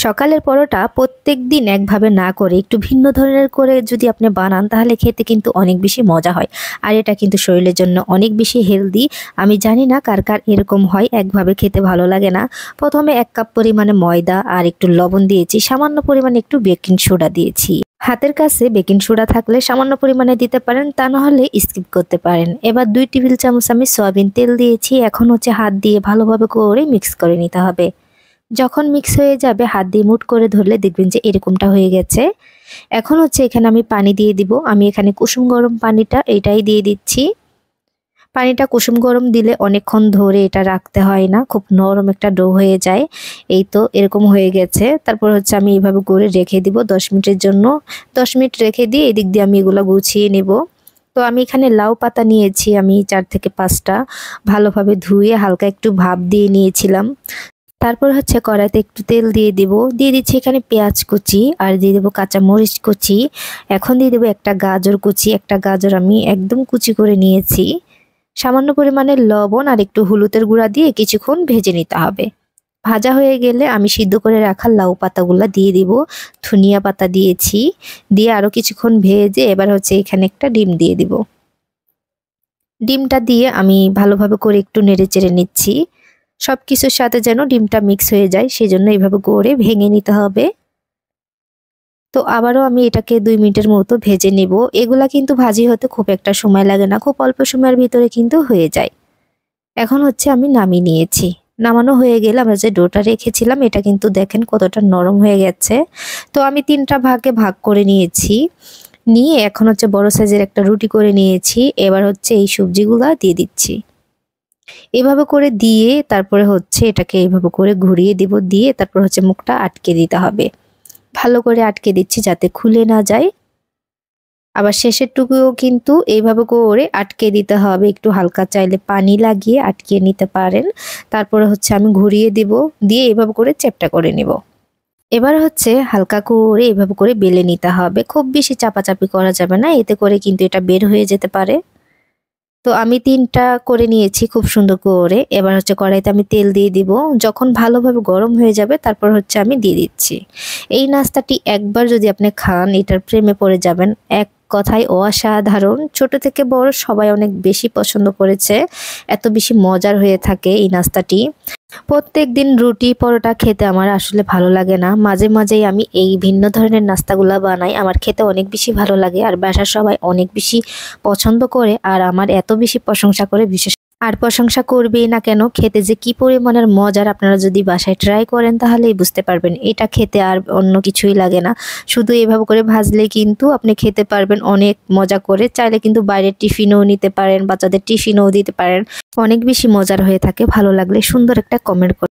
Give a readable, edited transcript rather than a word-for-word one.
সকালের পরোটা প্রত্যেকদিন একভাবে না করে একটু ভিন্ন ধরনের করে যদি আপনি বানান তাহলে খেতে কিন্তু অনেক বেশি মজা হয়। আর এটা কিন্তু শরীরের জন্য অনেক বেশি হেলদি। আমি জানি না কার কার এরকম হয়, একভাবে খেতে ভালো লাগে না। প্রথমে 1 কাপ পরিমাণে ময়দা আর একটু লবণ দিয়েছি, সামান্য পরিমাণে একটু বেকিং সোডা দিয়েছি। হাতের কাছে বেকিং সোডা থাকলে সামান্য পরিমাণে দিতে পারেন, তা না হলে স্কিপ করতে পারেন। এবার 2 টেবিল চামচ আমি সয়াবিন তেল দিয়েছি। এখন হাত দিয়ে ভালোভাবে করে মিক্স করে নিতে হবে। যখন মিক্স হয়ে যাবে হাত দিয়ে মুঠ করে ধরলে দেখবেন যে এরকমটা হয়ে গেছে। এখন এখানে আমি পানি দিয়ে দিব। আমি এখানে কুসুম গরম পানিটা এটাই দিয়ে দিচ্ছি। পানিটা কুসুম গরম দিলে অনেকক্ষণ ধরে এটা রাখতে হয় না, খুব নরম একটা ডো হয়ে যায়। এই তো এরকম হয়ে গেছে। তারপর আমি এইভাবে করে রেখে দিব 10 মিনিটের জন্য। 10 মিনিট রেখে দিয়ে এদিক দিয়ে আমি এগুলো গুছিয়ে নেব। তো আমি এখানে লাউ পাতা নিয়েছি, আমি 4 থেকে 5টা ভালোভাবে ধুয়ে হালকা একটু ভাপ দিয়ে নিয়েছিলাম। তারপর কড়াইতে একটু তেল দিয়ে দিচ্ছি এখানে পেঁয়াজ কুচি আর দিয়ে দেবো কাঁচা মরিচ কুচি। এখন দিয়ে দেবো একটা গাজর কুচি, একটা গাজর আমি একদম কুচি করে নিয়েছি। সামান্য পরিমাণে লবণ আর একটু হলুদের গুঁড়া দিয়ে কিছুক্ষণ ভেজে নিতে হবে। ভাজা হয়ে গেলে আমি সিদ্ধ করে রাখা লাউ পাতাগুলা দিয়ে দিব, ধনিয়া পাতা দিয়েছি, দিয়ে আরও কিছুক্ষণ ভেজে এবার এখানে একটা ডিম দিয়ে দিব। ডিমটা দিয়ে আমি ভালোভাবে করে একটু নেড়ে চেড়ে নিচ্ছি। সব কিছুর সাথে যেন ডিমটা মিক্স হয়ে যায়, সেজন্য এইভাবে করে ভেঙে নিতে হবে। তো আবারও আমি এটাকে 2 মিনিটের মতো ভেজে নেব। এগুলা কিন্তু ভাজি হতে খুব একটা সময় লাগে না, খুব অল্প সময়ের ভিতরে কিন্তু হয়ে যায়। এখন আমি নামিয়ে নিয়েছি। নামানো হয়ে গেলে আমরা যে ডোটা রেখেছিলাম এটা কিন্তু দেখেন কতটা নরম হয়ে গেছে। তো আমি 3টা ভাগে ভাগ করে নিয়েছি। নিয়ে এখন বড় সাইজের একটা রুটি করে নিয়েছি। এবার এই সবজিগুলা দিয়ে দিচ্ছি। এভাবে করে দিয়ে তারপরে এটাকে এইভাবে করে ঘুরিয়ে দিব, দিয়ে তারপর মুখটা আটকে দিতে হবে। ভালো করে আটকে দিচ্ছি যাতে খুলে না যায়। আবার শেষের টুকুও কিন্তু এইভাবে করে আটকে দিতে হবে। একটু হালকা চাইলে পানি লাগিয়ে আটকে নিতে পারেন। তারপরে আমি ঘুরিয়ে দিব, দিয়ে এইভাবে করে চ্যাপ্টা করে নিব। এবার হালকা করে এইভাবে করে বেলে নিতে হবে। খুব বেশি চাপাচাপি করা যাবে না, এতে করে কিন্তু এটা বের হয়ে যেতে পারে। তো আমি 3টা করে নিয়েছি খুব সুন্দর করে। এবার কড়াইতে আমি তেল দিয়ে দিব। যখন ভালোভাবে গরম হয়ে যাবে তারপর আমি দিয়ে দিচ্ছি। এই নাস্তাটি একবার যদি আপনি খান এটার প্রেমে পড়ে যাবেন। এক কথায় অসাধারণ। ছোট থেকে বড় সবাই অনেক বেশি পছন্দ করেছে। এত বেশি মজার হয়ে থাকে এই নাস্তাটি। প্রত্যেকদিন রুটি পরোটা খেতে আমার আসলে ভালো লাগে না। মাঝে মাঝেই আমি এই ভিন্ন ধরনের নাস্তাগুলা বানাই। আমার খেতে অনেক বেশি ভালো লাগে আর বাসার সবাই অনেক বেশি পছন্দ করে আর আমার এত বেশি প্রশংসা করে। বিশেষ আর প্রশংসা করবেই না কেন, খেতে যে কি পরিমাণের মজার আপনারা যদি বাসায় ট্রাই করেন তাহলেই বুঝতে পারবেন। এটা খেতে আর অন্য কিছুই লাগে না, শুধু এভাবে করে ভাজলে কিন্তু আপনি খেতে পারবেন অনেক মজা করে। চাইলে কিন্তু বাইরের টিফিনও নিতে পারেন, বাচ্চাদের টিফিনও দিতে পারেন। অনেক বেশি মজার হয়ে থাকে। ভালো লাগলে সুন্দর একটা কমেন্ট করুন।